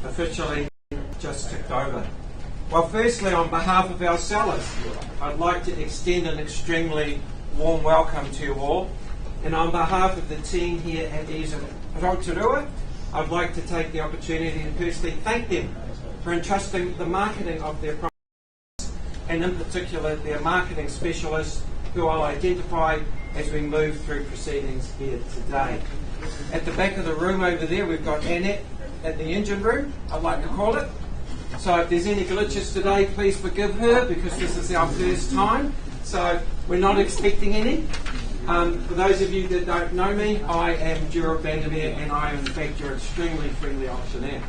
officially just ticked over. Well, firstly, on behalf of our sellers, I'd like to extend an extremely warm welcome to you all. And on behalf of the team here at EVES Rotorua, I'd like to take the opportunity to personally thank them for entrusting the marketing of their products, and in particular their marketing specialists, who I'll identify as we move through proceedings here today. At the back of the room over there, we've got Annette at the engine room, I'd like to call it. So if there's any glitches today, please forgive her, because this is our first time, so we're not expecting any. For those of you that don't know me, I am Gerald Vandermeer, and I am in fact your extremely friendly auctioneer.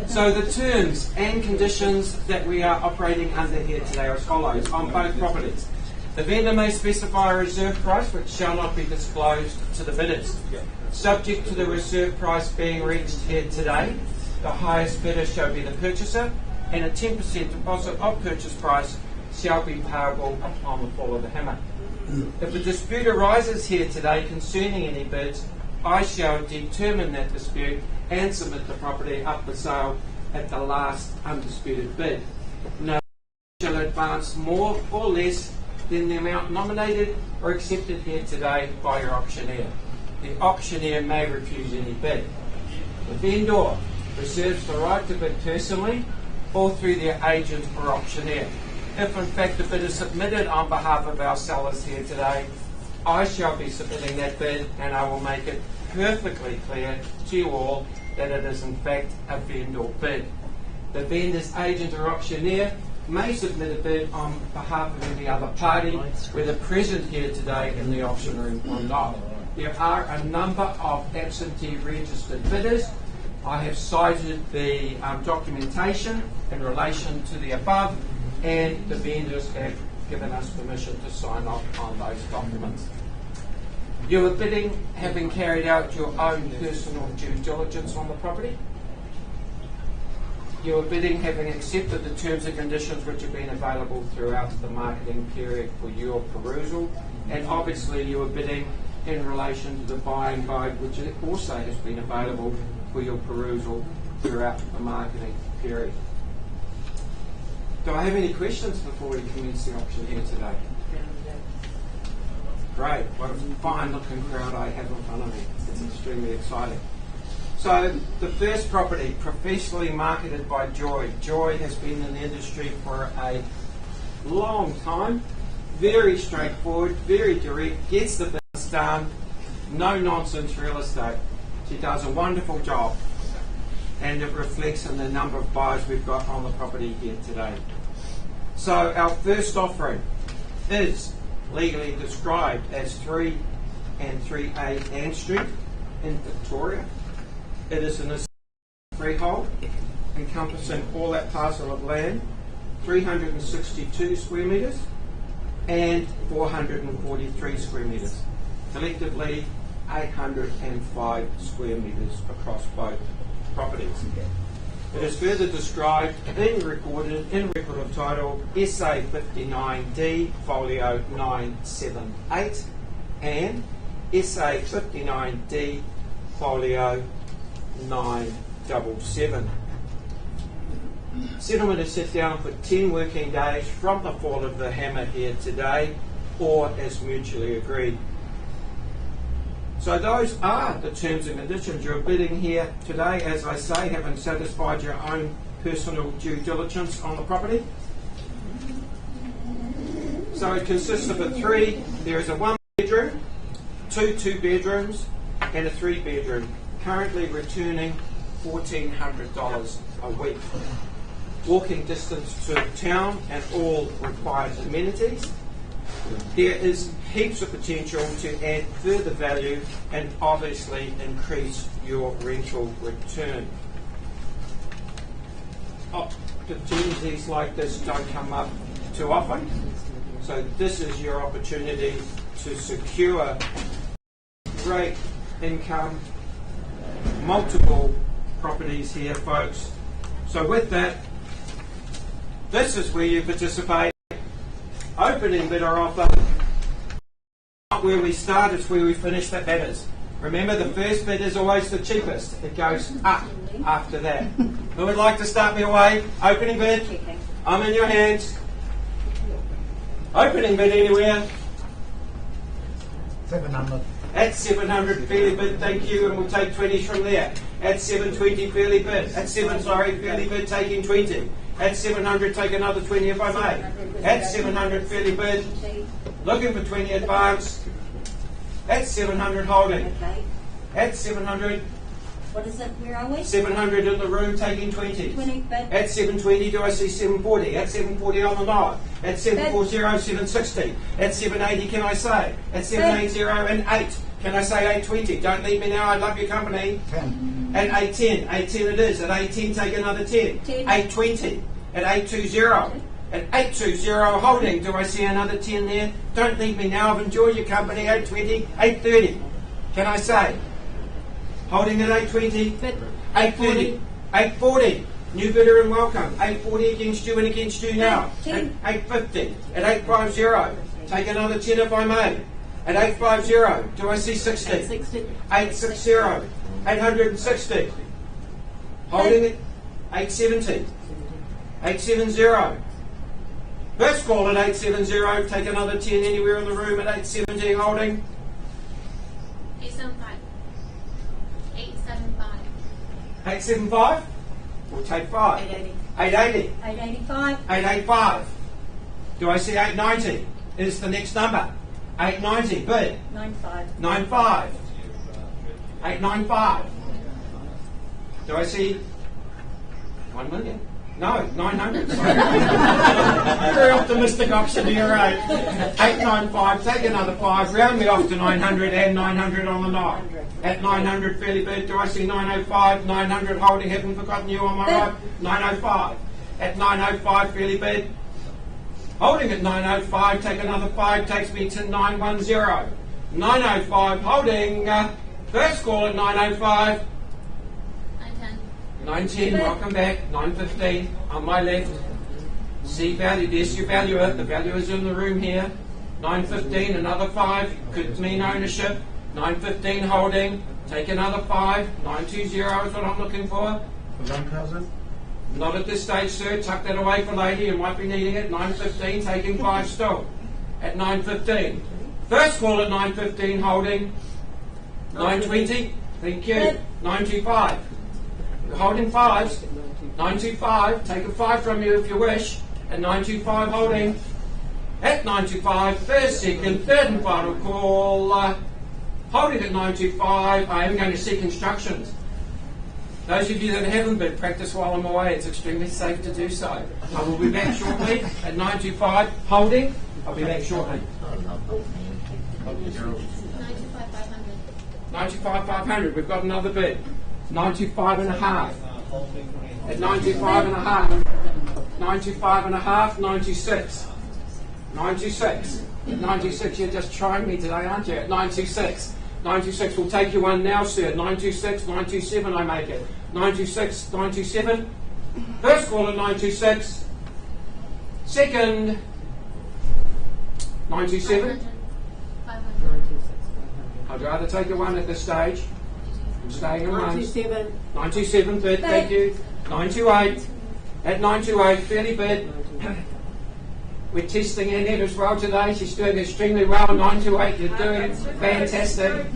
So the terms and conditions that we are operating under here today are as follows on both properties. The vendor may specify a reserve price which shall not be disclosed to the bidders. Subject to the reserve price being reached here today, the highest bidder shall be the purchaser, and a 10% deposit of purchase price shall be payable upon the fall of the hammer. If a dispute arises here today concerning any bids, I shall determine that dispute and submit the property up for sale at the last undisputed bid. No shall advance more or less than the amount nominated or accepted here today by your auctioneer. The auctioneer may refuse any bid. The vendor reserves the right to bid personally or through their agent or auctioneer. If in fact the bid is submitted on behalf of our sellers here today, I shall be submitting that bid, and I will make it perfectly clear to you all that it is in fact a vendor bid. The vendor's agent or auctioneer may submit a bid on behalf of any other party, whether present here today in the auction room or not. There are a number of absentee registered bidders. I have cited the documentation in relation to the above, and the vendors have given us permission to sign off on those documents. You are bidding having carried out your own personal due diligence on the property. You are bidding having accepted the terms and conditions which have been available throughout the marketing period for your perusal, and obviously you are bidding in relation to the buying guide which also has been available for your perusal throughout the marketing period. Do I have any questions before we commence the auction here today? Great, what a fine looking crowd I have in front of me. It's extremely exciting. So the first property, professionally marketed by Joy. Joy has been in the industry for a long time. Very straightforward, very direct, gets the business done, no nonsense real estate. She does a wonderful job, and it reflects in the number of buyers we've got on the property here today. So our first offering is legally described as 3 and 3A Ann Street in Victoria. It is an freehold encompassing all that parcel of land, 362 square metres and 443 square metres, collectively 805 square metres across both properties. It is further described and recorded in record of title SA 59D folio 978 and SA 59D folio 977. Settlement is set down for 10 working days from the fall of the hammer here today, or as mutually agreed. So those are the terms and conditions. You're bidding here today, as I say, having satisfied your own personal due diligence on the property. So it consists of a 3, there is a 1 bedroom, 2 bedrooms and a 3 bedroom, currently returning $1,400 a week. Walking distance to town and all required amenities. There is heaps of potential to add further value and obviously increase your rental return. Opportunities like this don't come up too often, so this is your opportunity to secure great income, multiple properties here, folks. So with that, this is where you participate. Opening bidder offer. Not where we start, it's where we finish. That matters. Remember, the first bid is always the cheapest. It goes up after that. Who would like to start me away? Opening bid. I'm in your hands. Opening bid anywhere. 700. At 700, fairly bid, thank you, and we'll take 20s from there. At 720, fairly bid. At fairly bid, taking 20. At 700, take another 20 if I may. At 700, fairly bid. Looking for 20 advance. At 700, holding. Okay. At 700, What is it? Where are we? 700 in the room, taking 20. 20 bid. At 720, do I see 740? At 740 on the nod. At 740, 760. At 780, can I say? At 780 and 8. Can I say 820? Don't leave me now, I love your company. 10. At 810, 810 it is. At 810, take another 10. 10. 820. At 820. At 820, holding. Do I see another 10 there? Don't leave me now, I've enjoyed your company. 820, 830. Can I say? Holding at 820. Bid. 830. 840. New bidder and welcome. 840 against you and against you now. At 850. At 850. Take another 10 if I may. At 850. Do I see 60? 860. 860. Holding it. 870. 870. First call at 870. Take another 10 anywhere in the room at 870. Holding. 875. 875. 875. We'll take 5. 880. 880. 885. 885. Do I see 890? Is the next number. 890. Bid. 95. 95. 895. Do I see 1 million? No, 900. Sorry. Very optimistic auctioneer, right? 895. Take another 5. Round me off to 900 and 900 on the night. At 900, fairly bid. Do I see 905? 900 holding. Haven't forgotten you on my right. 905. At 905, fairly bid. Holding at 905, take another 5, takes me to 910. 905, holding. First call at 905. 910. 910, welcome back. 915, on my left. See value, there's your valuer. The valuer is in the room here. 915, another 5, could mean ownership. 915, holding. Take another 5. 920 is what I'm looking for. 1,000. Not at this stage, sir. Tuck that away for later. You might be needing it. 915, taking 5 still. At 915. First call at 915, holding. 920. Thank you. 925. You're holding 5s. 925. Take a 5 from you if you wish. At 925, holding. At 925. First, second, third and final call. Holding at 925. I am going to seek instructions. Those of you that haven't been, practice while I'm away. It's extremely safe to do so. I will be back shortly at 925. Holding. I'll be back shortly. 925, 500. 95 500. We've got another bid. 95 and a half. At 95 and a half. 95 and a half. 96. 96. At 96. You're just trying me today, aren't you? At 926. 926, we'll take you one now, sir. 926, 927, I make it. 926, 927. First call at 926. Second, 927. 500. I'd rather take a one at this stage. I'm staying in ones. 927. 927, third, thank you. 928. At 928, fairly bid. We're testing Annette as well today. She's doing extremely well. 928, you're doing fantastic.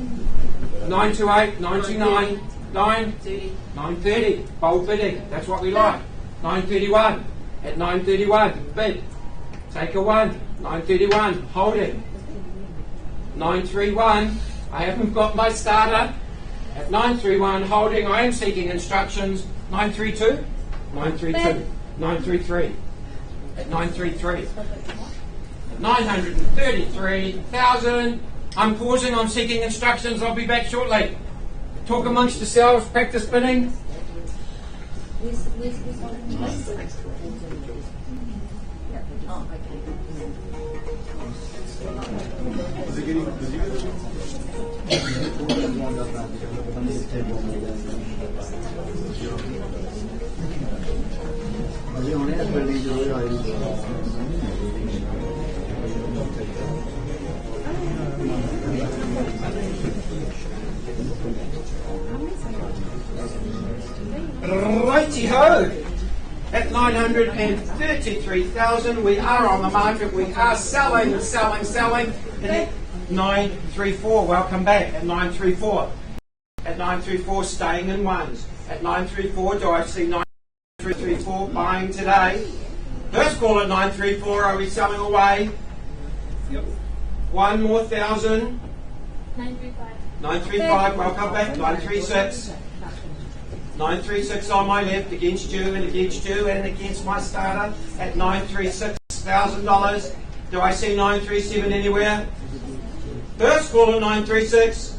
928, 929, 930. Bold bidding. That's what we like. 931. At 931, bid. Take a 1. 931, holding. 931. I haven't got my starter. At 931, holding. I am seeking instructions. 932. 932. 933. At 933. 933,000. I'm pausing, I'm seeking instructions, I'll be back shortly. Talk amongst yourselves, practice bidding. Righty-ho! At 933,000, we are on the market. We are selling. And at 934, welcome back. At 934. At 934, staying in ones. At 934, do I see 934 buying today? First call at 934, are we selling away? Yep. One more thousand. 935. 935, welcome back. 936. 936 on my left, against you and against you and against my starter at $936,000. Do I see 937 anywhere? First call at 936.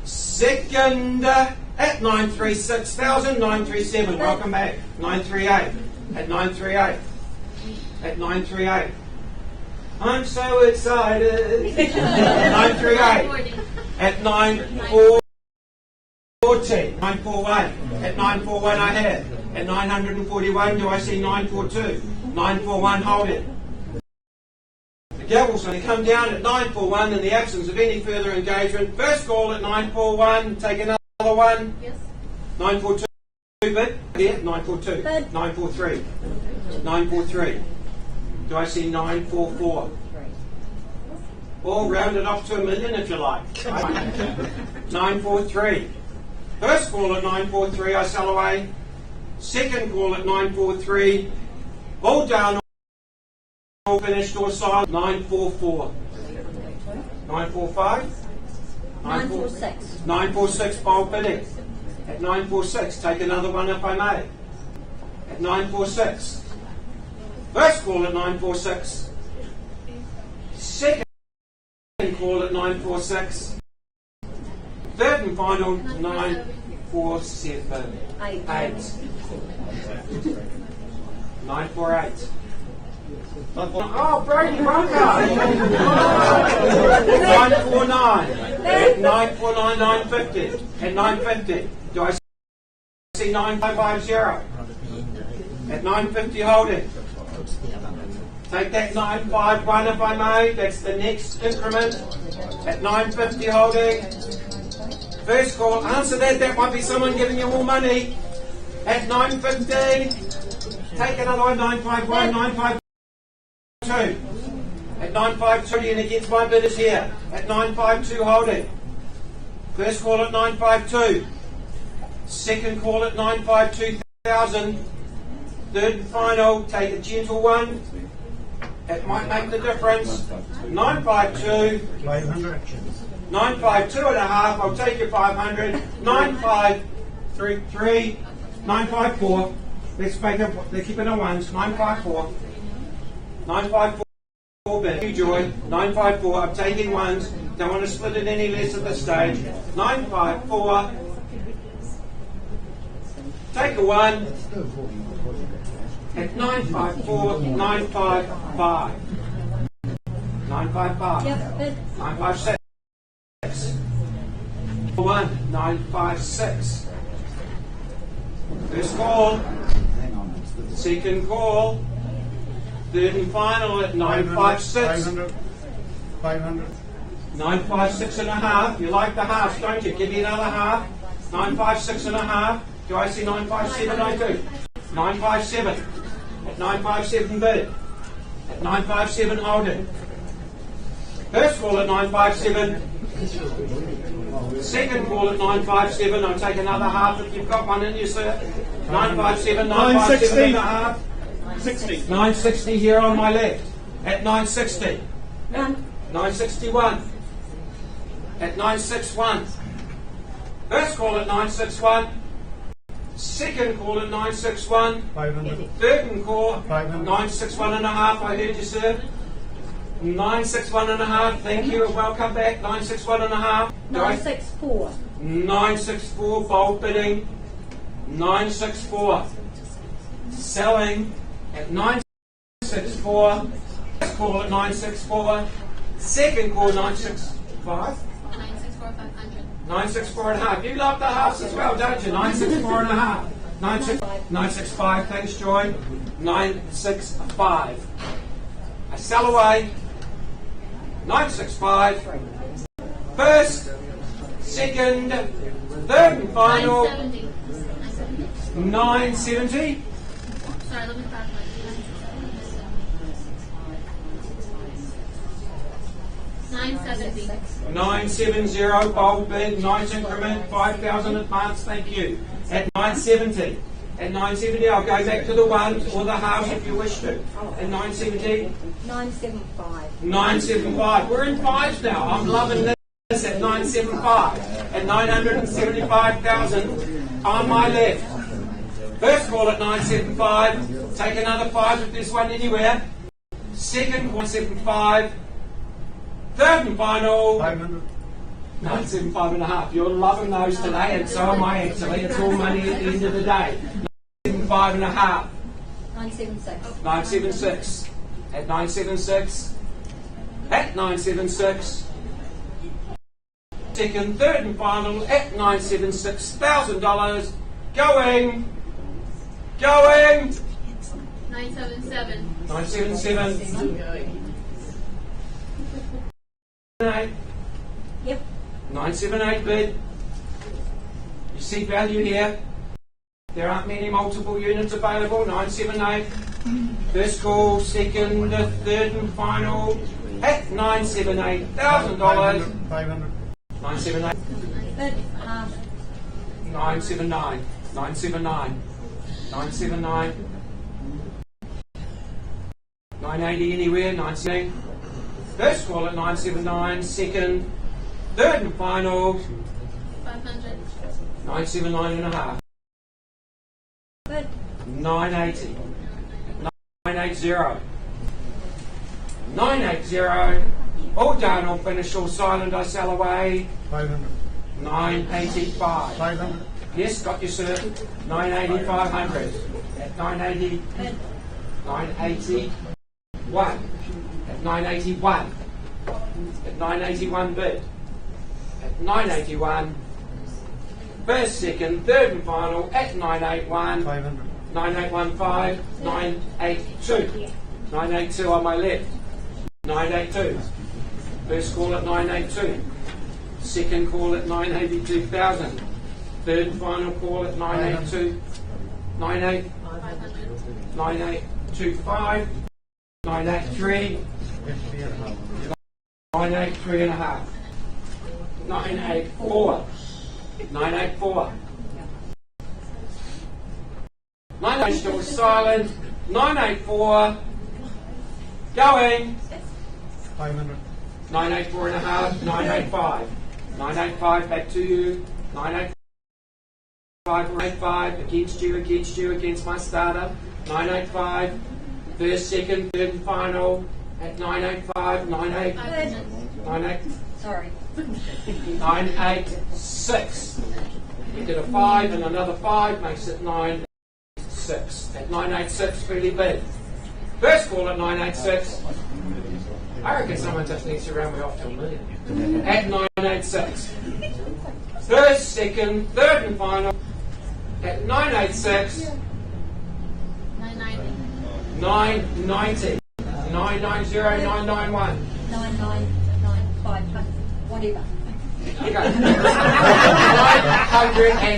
Second at 936,000, 937. Welcome back. 938. At 938. At 938. I'm so excited. 938. At 940. 941. At 941 I have. At 941 do I see 942? 941 hold it. The gavel's going to come down at 941 in the absence of any further engagement. First call at 941. Take another one. Yes. 942 bid. Yeah, 942. 943. 943. Do I see 944? Or round it off to $1 million if you like. 943. First call at 943, I sell away. Second call at 943. All down, all finished, all signed. 944. 945. 946. 946, bold bidding. At 946, take another one if I may. At 946. First call at 946. Second call at 946. Third and final, 947. 8. 948. Oh, Brady Bunker! 949. At 949, 950. At 950. Do I see 9550? At 950, hold it. Take that 951 if I may. That's the next increment. At 950, holding. First call, answer that. That might be someone giving you more money. At 950, take another one. 951, 952. At 952, and against my bidders here. At 952, holding. First call at 952. Second call at 952,000. Third and final, take a gentle one. It might make the difference. 952. 500. 952 and a half. I'll take your 500. 953. 954. Let's make it. They're keeping it ones. 954. 954 bid. You joy. 954. I'm taking ones. Don't want to split it any less at this stage. 954. Take a one. At 954, 955. 955. Yep, bid. 956. 956. First call. Second call. Third and final at 956. 500. 956 and a half. You like the half, don't you? Give me another half. 956 and a half. Do I see 957? I do. 957. At 957 bid. At 957 hold it. First call at 957. Second call at 957. I'll take another half if you've got one in you, sir. 957, 957 and a half. 60. 960 here on my left. At 960. 961. At 961. First call at 961. Second call at 961. 500. Third and call 500. 961 and a half. I heard you, sir. 961 and a half. Thank you. Welcome back. 961 and a half. 964. 964. Bold bidding. 964. Selling at 964. First call at 964. Second call 965. 964, 500. 964 and a half. You love the halves as well, don't you? 964 and a half. 965. Thanks, Joy. 965. I sell away. 965. First, second, third and final, 970. 970. Sorry, let me clarify. 970. 970, bold bid, nice increment, 5,000 advance, thank you. At 970. At 970, I'll go back to the ones or the halves if you wish to. At 970, 975. 975. We're in fives now. I'm loving this at 975. At 975,000 on my left. First call at 975. Take another 5 if there's one anywhere. Second, 175. Third and final, 500. 975 and a half. You're loving those today, and so am I actually. It's all money at the end of the day. 975 and a half. 976. 976. At 976. At 976. Second, third and final at $976,000. Going. 977. 977. 978. Yep. 978 bid. You see value here. There aren't many multiple units available. 978. First call, second, third and final at $978,000. 500. 978. Third half. 979. 979. 979. 980 anywhere. 979. First call at 979. Second, third and final 500. 979 and a half. Third. 980. 980. 980. All done, all finished, all silent, I sell away. 500. 985. 500. Yes, got you, sir. 980, 500. At 980, Third. 981. At 981. At 981 bid. At 981. First, second, third and final at 981. 500. 9815, 982. 982 on my left. 982. First call at 982. Second call at 982,000. Third and final call at 982. 98. 9825. 983. 983 and a half. 984. 984. 988 still silent. 984. Going. 500. 984 and a half. 985. 985 back to you. 985. 485 against you, against my starter. 985. First, second, third and final at 985. 98. 98. Sorry. 986. You did a 5 and another 5 makes it 96. At 986, fairly big. First call at 986. I reckon someone just needs to round me off to $1 million. At 986. First, second, third and final at 986. 990. 990. 990, 991. 9995. Whatever. Okay.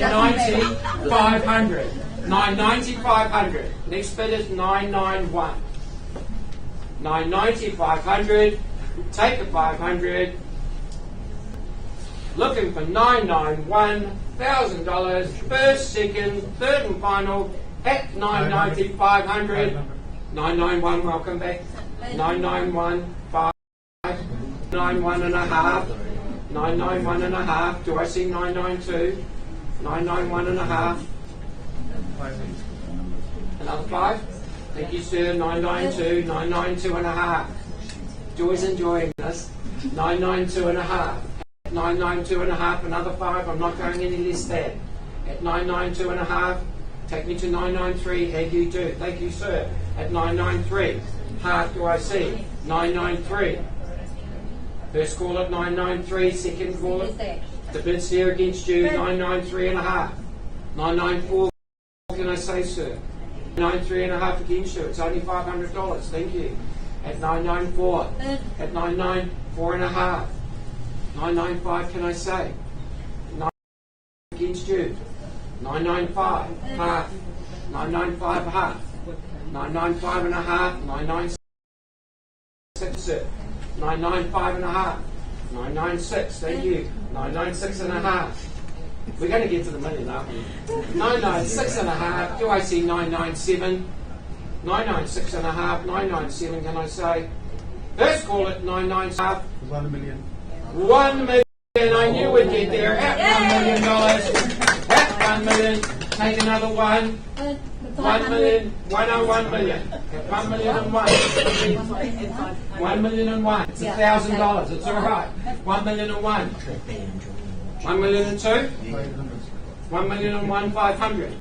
990, 500. 990, 500. Next bid is 991. 990, 500. Take the 500. Looking for $991,000. First, second, third and final at 990, 500. 991, welcome back. 991, 5. 91 and a half. 991 and a half. Do I see 992? 991 and a half. 500. Another 5. Thank you, sir. 992. 992 and a half. Joy's enjoying this. 992 and a half. 992 and a half. Another 5. I'm not going any less than. At 992 and a half. Take me to 993. How do you do? Thank you, sir. At 993. Half do I see? 993. First call at 993, second call at the bid's here against you, 993 and a half. 994, what can I say, sir? 993 and a half against you, it's only $500, thank you. At 994, at 994 and a half. 995, can I say? due? 995 half. 995 half. 995 and a half. 996. 995 and a half. 996. Thank you. 996 and a half. We're going to get to the million, aren't we? 996 and a half. Do I see 997? 996 and a half. 997. Can I say? Let's call it 997. 1 million. 1 million. I knew we'd get there. At $1 million. At 1 million. Take another one. 1 million. 101 million. At 1 million and 1. 1 million and 1. It's $1,000. It's all right. 1 million and 1. 1 million and 2. 1 million and 1, 500.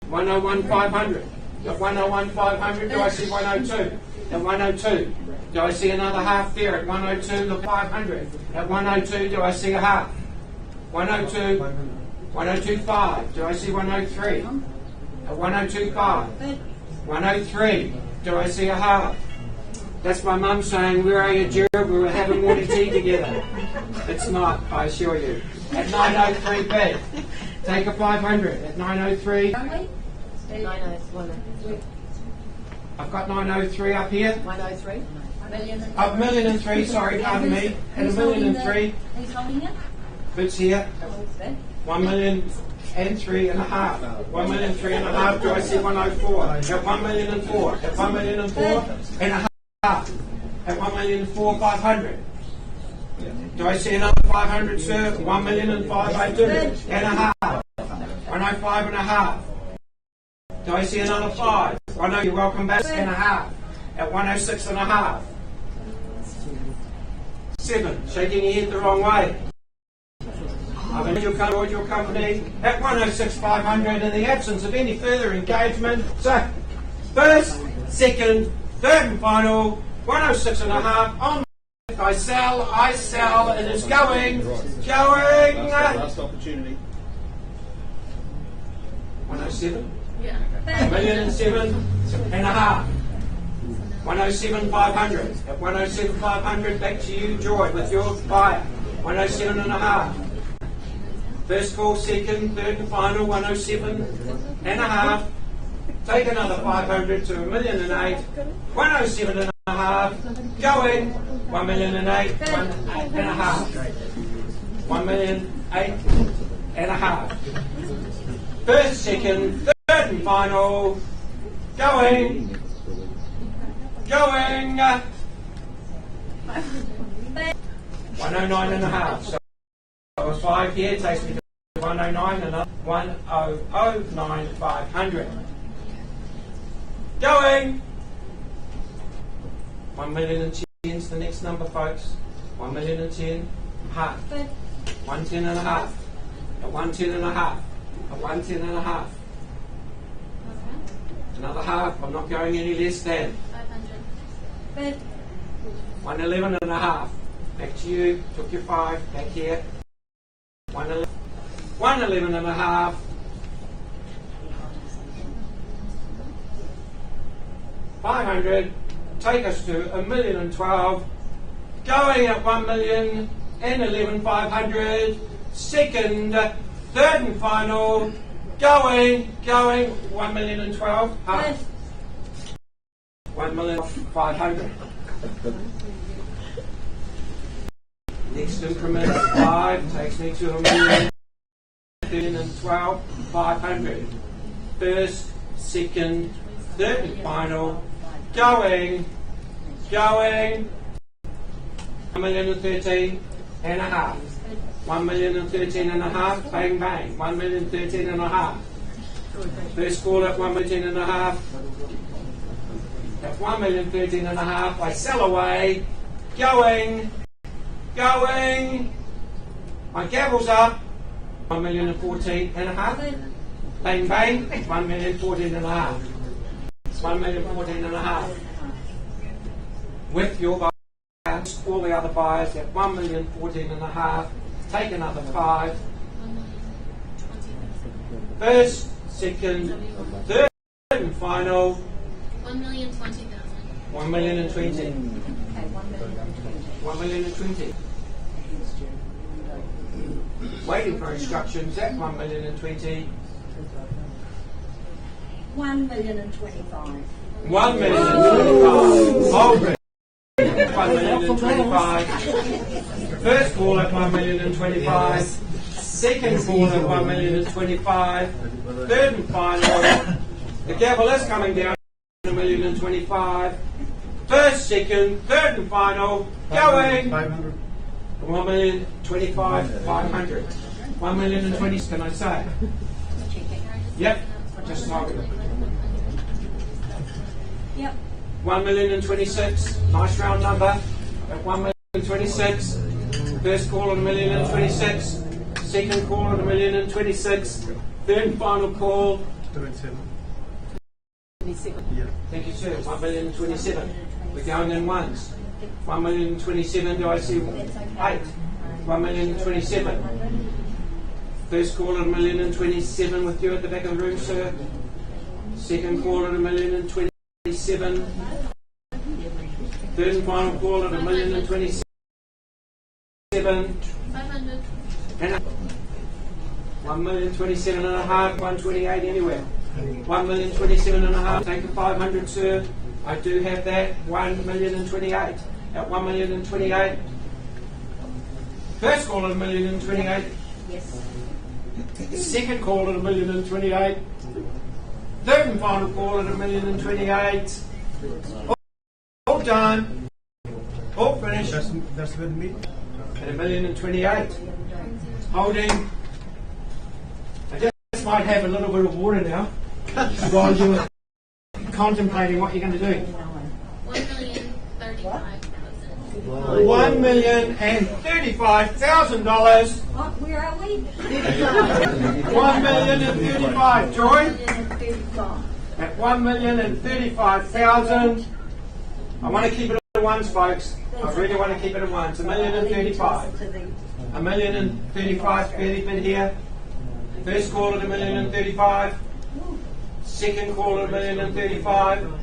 101, 500. At 101, 500. Do I see 102? At 102. Do I see another half there? At 102, the 500. At 102, do I see a half? 102, 102.5. Do I see 103? At 102.5. 103. Do I see a half? That's my mum saying, where are you, Gerald? We were having morning tea together. It's not, I assure you. At 903B. Take a 500. At 903. I've got 903 up here. 103. A million and three, sorry, pardon me. At a million and three. Who's holding it? Bits here. 1 million and 3 and a half. 1 million 3 and a half. Do I see 104? At 1 million and 4. At 1 million and 4 and a half. At 1 million and 4, 500. Do I see another 500, sir? 1 million and 5, I do. And a half. 105 and a half. Do I see another 5? I know you're welcome back. And a half. At 106 and a half. 7. Shaking your head the wrong way. I've enjoyed your company. At 106, 500 in the absence of any further engagement. So, first, second, third and final, 106 and a half. On I sell, it is going. Last opportunity. 107? Yeah. 1,007 and a half. 107, 500. At 107, 500, back to you, Joy, with your buyer. 107 and a half. First call, second, third and final, 107 and a half. Take another 500 to 1,008,000. 107 and a half. Going. 1,008,000. 1 and a half. 1,008,000 and a half. First, second, third and final. Going. 109 and a half. So I was 5 here, takes me to 109 and 1,009, 500. Going. 1 million and 10 is the next number, folks. 1 million and 10, half. 110 and a half. At 110 and a half. At 110 and a half. Another half. I'm not going any less than 500. 111 and a half. Back to you. Took your 5. Back here. 111 and a half. 500. Take us to 1,012,000. Going at 1,011,500. Second, third and final. Going. 1,012,000. Half. 1,500,000. Next increment of 5 takes me to 1,012,500. First, second, third and final. Going. 1,013 and a half. 1,013 and a half. Bang bang. 1,013 and a half. First call at 1,013 and a half. At 1,013 and a half, I sell away. Going. My gavel's up. 1,014 and a half. Bang bang. 1,014 and a half. 1,014 and a half. With your buyers, all the other buyers at 1,014 and a half. Take another 5. First, second, third and final. 1,020,000. 1,020,000. 1,020,000. Waiting for instructions at 1,020,000. 1,025,000. 1,025,000. Hold it. 1,025,000. First call at 1,025,000. Second call at 1,025,000. Third and final. The gavel is coming down to 1,025,000. First, second, third and final. Going. 500. 1,025,500. 1,020,000. Can I say? Yep. Just target it. Yep. 1,026,000. Nice round number. At 1,026,000. First call at 1,026,000. Second call at 1,026,000. Third and final call. 27. Yeah. Thank you, sir. 1,027,000. We're going in ones. 1,027,000. Do I see 8? 1,027,000. First call at 1,027,000 with you at the back of the room, sir. Second call at 1,027,000. Third and final call at 1,027,000. 500. And 1,027,500. 128 anywhere. 1,027,500. Take the 500, sir. I do have that. 1,028,000. At 1,028,000. First call at 1,028,000. Yes. Second call at 1,028,000. Third and final call at 1,028,000. All done. All finished. That's with me. At 1,028,000. Holding. I just might have a little bit of water now while you're contemplating what you're going to do. 1,035,000. $1,035,000. What, where are we? 1,035,000. Joy. 1,035,000. At 1,035,000. I want to keep it at ones, folks. I really want to keep it at ones. 1,035,000. 1,035,000. Fairly bit here. First call at 1,035,000. Second call at 1,035,000.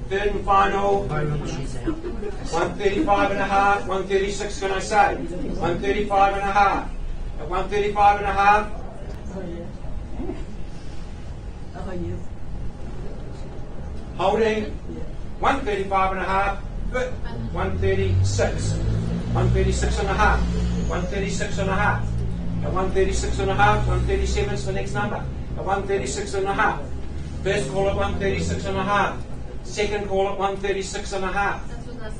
Third and final. 135.5. 136. Can I say? 135.5. At 135.5. Holding. 135.5. 136. 136.5. 136.5. At 136.5. 137 is the next number. At 136.5. First call at 136.5. Second call at 136.5. That's with us.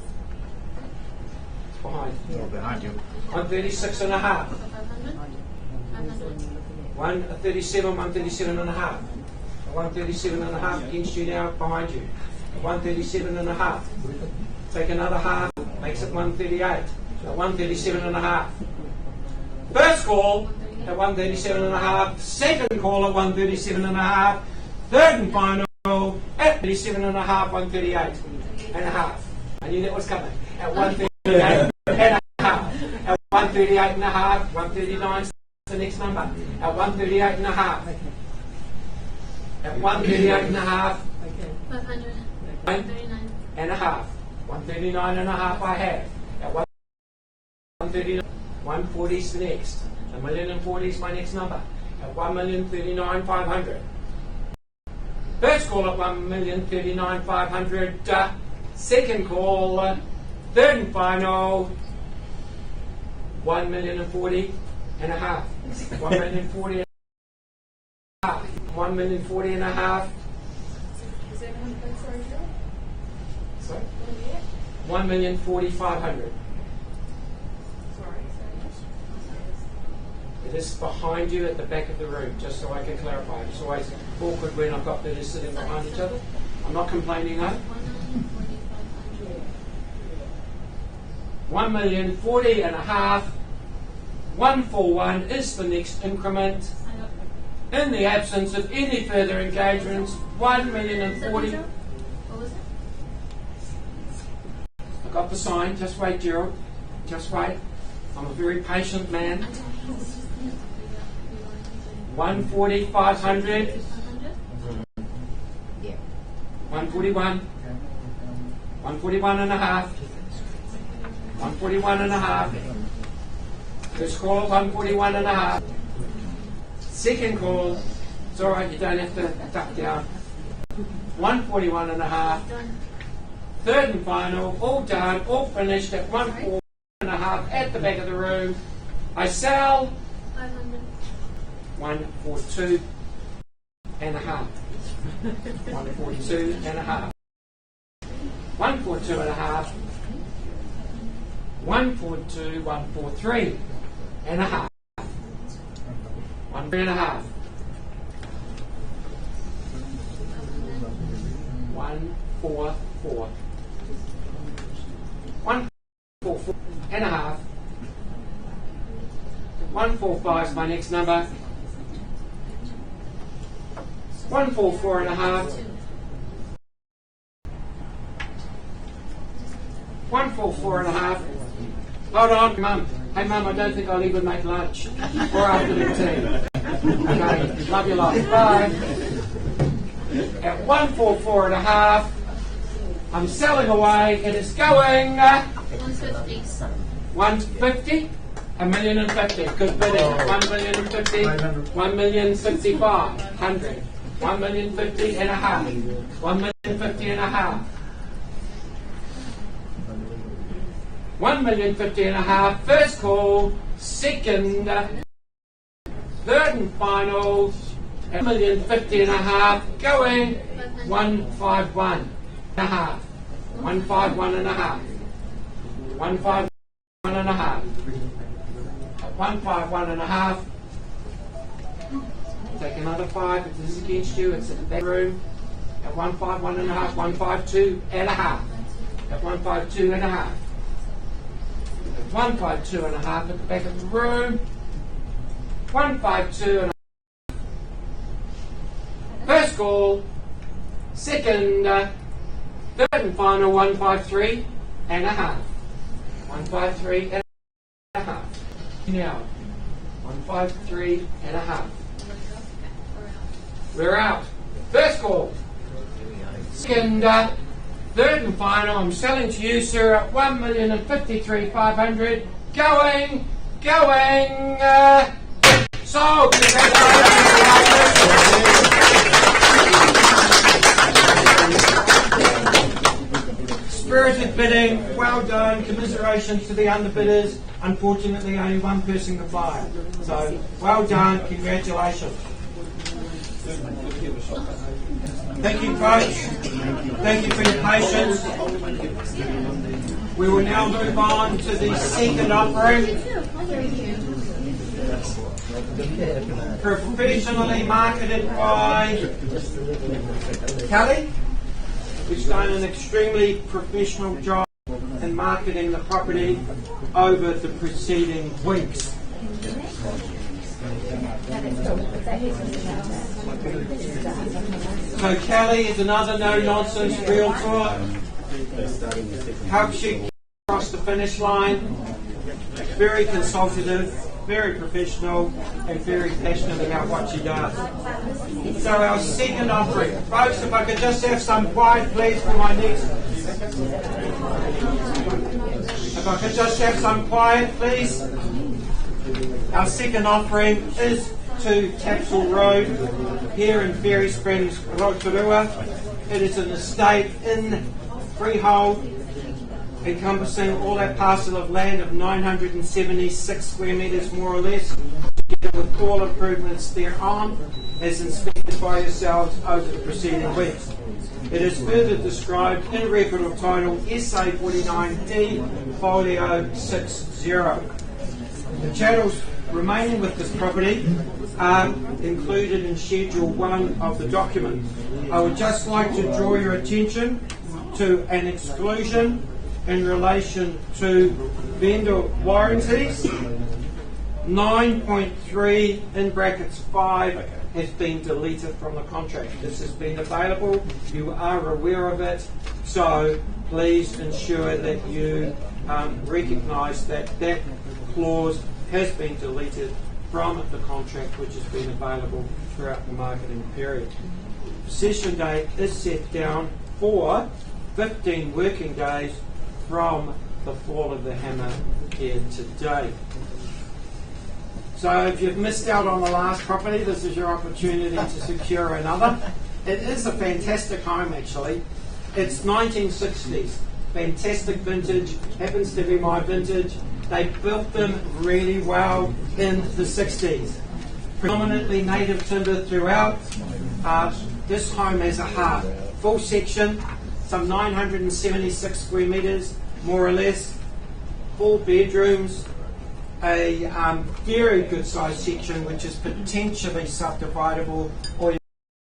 Behind. Behind you. 136.5. 500. 137, 137.5. 137.5 against you now, behind you. 137.5. Take another half, makes it 138. So 137.5. First call at 137.5. Second call at 137.5. Third and final at 37.5, 138.5. I knew that was coming. At 138.5. At 138.5, 139 is the next number. At 138.5. At 138.5. 500. 139. And a half. 139.5 I have. At 139, 140 is the next. 1,040 is my next number. At 1,039,500. First call at 1,039,500. Second call. Third and final. 1,040 and a half. 1,040 and a half. 1,040 and a half. Sorry? 1,040,500. It is behind you at the back of the room, just so I can clarify. It's always awkward when I've got that is sitting behind each other. I'm not complaining though. 1,040 and a half. 141 is the next increment. In the absence of any further engagements, 1,040. What was it? I got the sign. Just wait, Gerald. Just wait. I'm a very patient man. 140, 500. 141. 141 and a half. 141 and a half. First call, 141 and a half. Second call, it's all right, you don't have to duck down. 141 and a half. Done. Third and final, all done, all finished at 141 and a half at the back of the room. I sell 500. 142 and a half. 142 and a half. 142 and a half. 142, 143 and a half. 1 and a half. 144. 144 and a half. 145 is my next number. 144 and a half. 144 and a half. Hold on, Mum. Hey, Mum, I don't think I'll even make lunch or afternoon tea. Okay, love your life. Bye. At 144 and a half, I'm selling away. It is going 150. 150. 1,050,000. Good bidding. 1,050,000. 1,055,000. 1,050,000 and a half. 1,050,000 and a half. 1,050,000 and a half. First call. Second. Third and final. 1,050,000 and a half. Going 151 and a half. 151 and a half. 151 and a half. 151 and a half. Take another 5. If this is against you, it's at the back room. At 151 and a half. 152 and a half. At 152 and a half. At 152 and a half at the back of the room. 152 and a half. First call. Second. Third and final. 153 and a half. 153 and a half. Now, 153 and a half. We're out. First call. Second, third and final. I'm selling to you, sir, at 1,053,500. Going. Sold. Spirited bidding, well done, commiserations to the underbidders. Unfortunately, only one person could buy it. So, well done, congratulations. Thank you, Coach. Thank you for your patience. We will now move on to the second offering. Professionally marketed by Kelly, who's done an extremely professional job in marketing the property over the preceding weeks. So Kelly is another no-nonsense realtor. Helps you across the finish line. Very consultative, very professional, and very passionate about what she does. So our second offering. Folks, if I could just have some quiet please for my next... If I could just have some quiet please. Our second offering is to Capsule Road here in Fairy Springs, Rotorua. It is an estate in freehold encompassing all that parcel of land of 976 square metres more or less, together with all improvements thereon, as inspected by yourselves over the preceding weeks. It is further described in record of title SA 49D Folio 60. The chattels remaining with this property are included in Schedule 1 of the document. I would just like to draw your attention to an exclusion in relation to vendor warranties. 9.3 in brackets 5 has been deleted from the contract. This has been available, you are aware of it, so please ensure that you recognise that that clause has been deleted from the contract, which has been available throughout the marketing period. Possession date is set down for 15 working days from the fall of the hammer here today. So if you've missed out on the last property, this is your opportunity to secure another. It is a fantastic home actually. It's 1960s, fantastic vintage, happens to be my vintage. They built them really well in the 60s. Predominantly native timber throughout. This home has a heart, full section, some 976 square metres, more or less, 4 bedrooms, a very good sized section which is potentially subdividable, or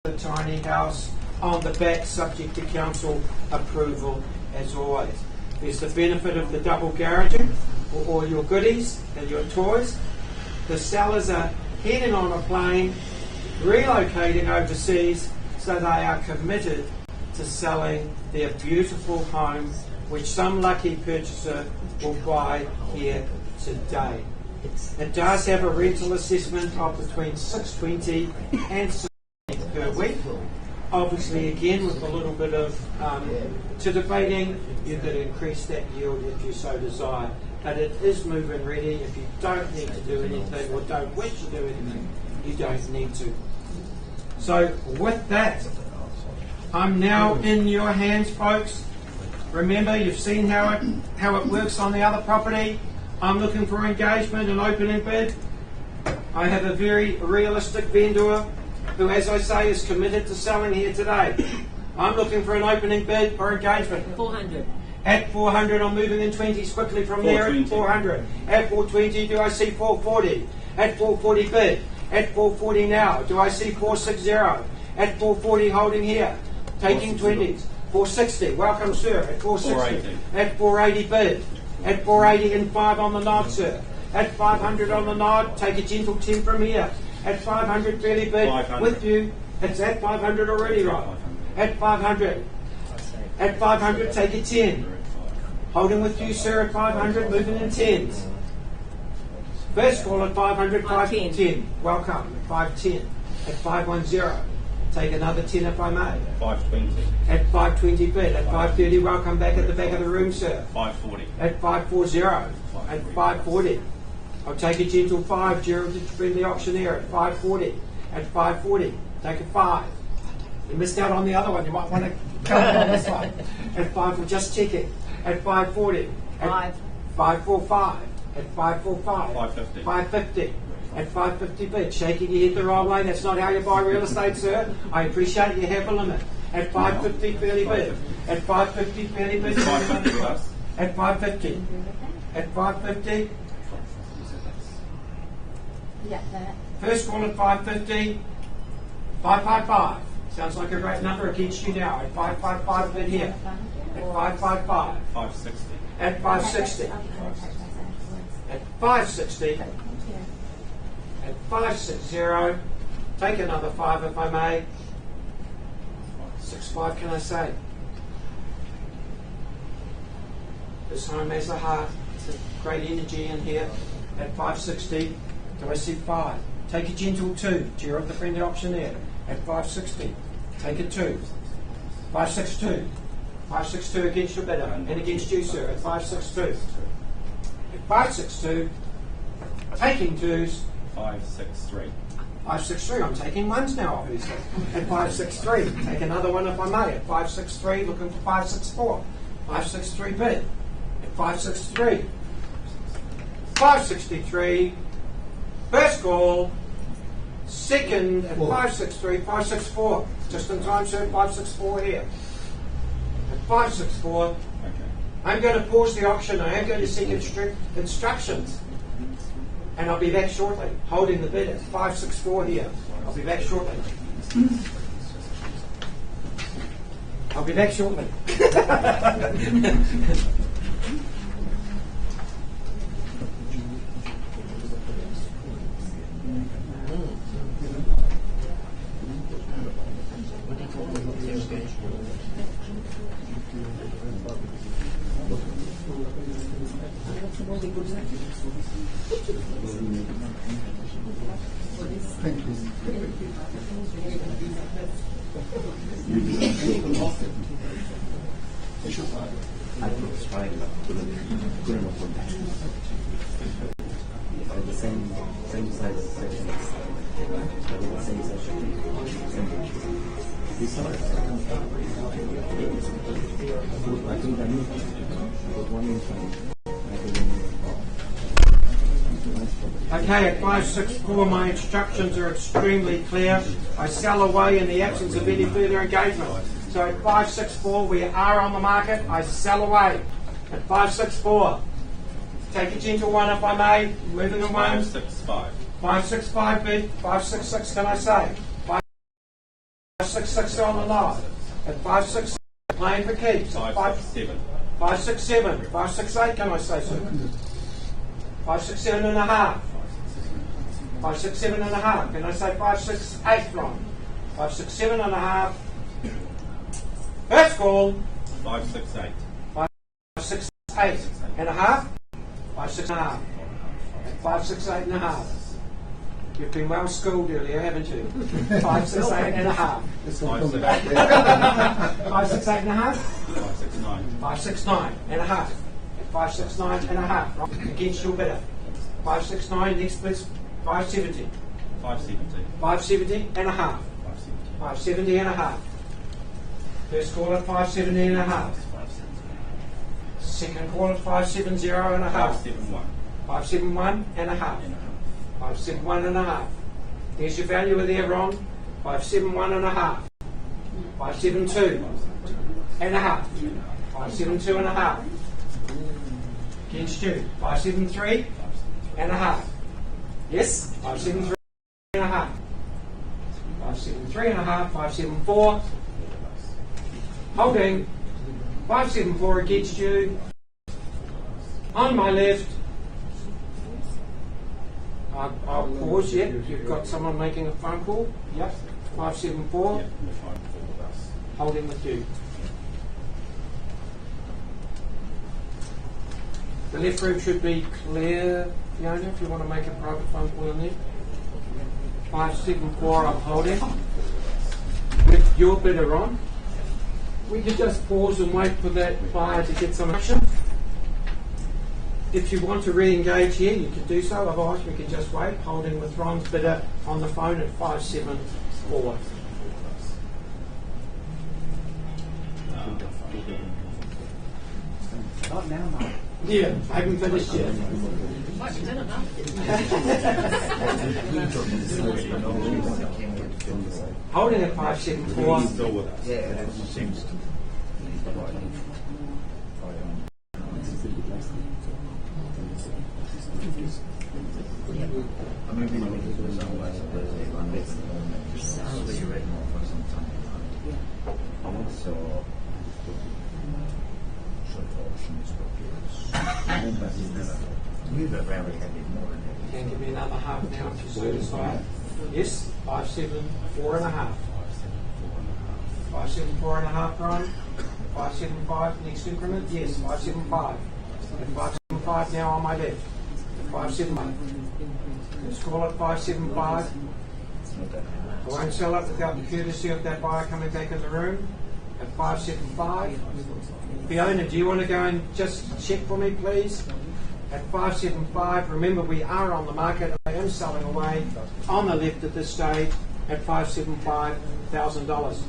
a tiny house on the back subject to council approval as always. There's the benefit of the double garaging for all your goodies and your toys. The sellers are heading on a plane, relocating overseas, so they are committed to selling their beautiful home which some lucky purchaser will buy here today. It does have a rental assessment of between $620 and $620 per week. Obviously, again, with a little bit of titivating, you could increase that yield if you so desire. But it is move-in ready. If you don't need to do anything or don't wish to do anything, you don't need to. So with that, I'm now in your hands, folks. Remember, you've seen how it works on the other property. I'm looking for engagement and opening bid. I have a very realistic vendor who, as I say, is committed to selling here today. I'm looking for an opening bid or engagement. 400. At 400, I'm moving in 20s quickly from there. At 400. At 420, do I see 440? At 440 bid. At 440 now, do I see 460? At 440 holding here. Taking 20s. 460, welcome sir. At 460. 480. At 480 bid. At 480 and 5 on the nod, sir. At 500 on the nod, take a gentle 10 from here. At 500, fairly bid. 500. With you. It's at 500 already, right? At 500. At 500, take a 10. Holding with you, sir, at 500, moving in 10s. First call at 500, 510. Welcome. 510. At 510. Take another 10 if I may. 520. At 520 bid. At 530, welcome back at the back of the room, sir. 540. At 540. At 540. I'll take a gentle 5, Gerald, to bring the auctioneer. At 540. At 540. Take a 5. You missed out on the other one. You might want to come on this one. At 5, we'll just check it. At 540. At 545. At 545. 550. 550. At 550 bid. Shaking your head the wrong way. That's not how you buy real estate, sir. I appreciate you have a limit. At 550 fairly bid. At 550 fairly bid. 550 plus. At 550. At 550. Yeah, that. First call at 550. 555. Sounds like a great number against you now. At 555 bid here. At 555. 560. At 560. At 560. At 560. Take another 5 if I may. 65 can I say? This home has a heart. There's great energy in here. At 560. Do I see 5? Take a gentle 2. Gerald, the friendly auctioneer. At 560. Take a 2. 562. 562 against your bidder. And against you, sir. At 562. At 562. Taking 2s. 563. 563. I'm taking 1s now, obviously. At 563. Take another one if I may. At 563. Looking for 564. 563 bid. At 563. 563. First call. Second at 563. 564. Just in time, sir. 564 here. At 564. Okay. I'm going to pause the auction. I am going to seek instructions. And I'll be back shortly. Holding the bid at 564 here. I'll be back shortly. I'll be back shortly. the same size section. The same section. This one. I think I need 1 inch. Okay, at 564, my instructions are extremely clear. I sell away in the absence of any further engagement. So at 564, we are on the market. I sell away. At 564, take a gentle one if I may. Moving in one. 565. 565 bid. 566, can I say? 566 on the lot. At 566, playing for keeps. 567. 567. 568, can I say so? 567 and a half. 567 and a half. Can I say 568 from? 567 and a half. First call. 568. 568 and a half. 56 and a half. 568 and a half. You've been well schooled earlier, haven't you? 568 and a half. 568. 568 and a half. 569. 569 and a half. 569 and a half. Right. Against your bidder. 569, next bid. 570. 570. 570 and a half. 570. 570 and a half. First call at 570 and a half. 570. Second call at 570 and a half. 571. 571 and a half. 571 and a half. There's your value there, Ron. 571 and a half. 572 and a half. 572 and a half. Against you. 573 and a half. Yes? 573 and a half. 573 and a half. 574. Holding. 574 against you. On my left. I'll pause, yep. You've got someone making a phone call. Yep. 574. Yep, we're fine with us. Holding with you. The left room should be clear, Fiona, if you want to make a private phone call in there. 574, I'm holding. With your bidder on. We could just pause and wait for that buyer to get some action. If you want to re-engage here, you can do so. Otherwise, we can just wait, holding with Ron's bidder on the phone at 574. Not now, Mark. Yeah, I haven't finished yet. Holding at 574. He's still with us. Yeah, that seems to be right. Maybe we can do some ways of one bit. So you read more for some time. So short options, we were very happy more than that. Can give me another half now if you're satisfied. Yes, 574 and a half. 574 and a half, Brian. 575 next increment. Yes, 575. And 575 now on my left. 575. Let's call it 575. I won't sell it without the courtesy of that buyer coming back in the room at 575. Fiona, do you want to go and just check for me, please? At 575, remember we are on the market. I am selling away on the left at this stage at $575,000.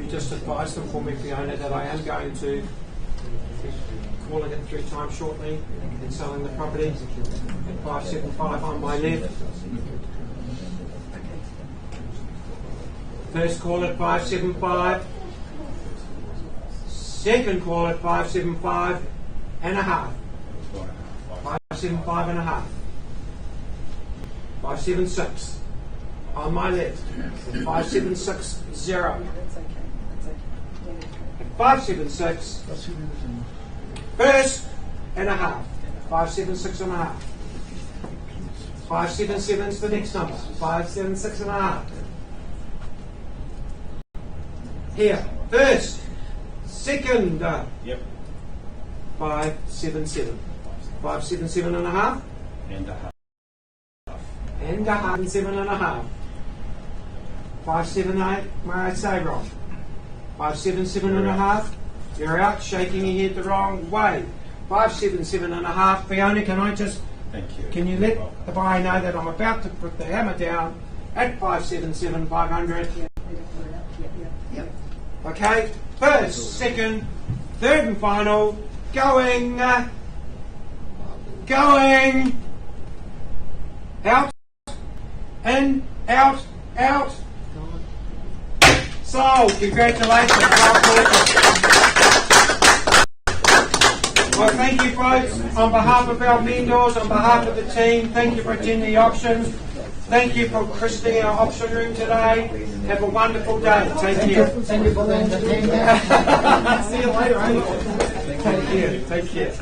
Just advise them for me, Fiona, that I am going to be calling it 3 times shortly and selling the property at 575 on my left. First call at 575. Second call at 575 and a half. 575 and a half. 576 on my left. 5760. 576. First and a half. 576 and a half. 577 is the next number. 576 and a half. Here. First. Second, Yep. 577. 577 and a half. And a half. And 107 and a half. 578, may I say wrong? 577 and a half. You're out, shaking your head the wrong way. 577 and a half. Fiona, can I just, Thank you. can you let the buyer know that I'm about to put the hammer down at 577, 500? Yep. Okay, first, second, third and final, going, out, in, out, sold. Congratulations. Well, thank you, folks. On behalf of our vendors, on behalf of the team, thank you for attending the auction. Thank you for christening our auction room today. Have a wonderful day. Take care. Thank you for the entertainment. See you later. Eh? Take care. Take care.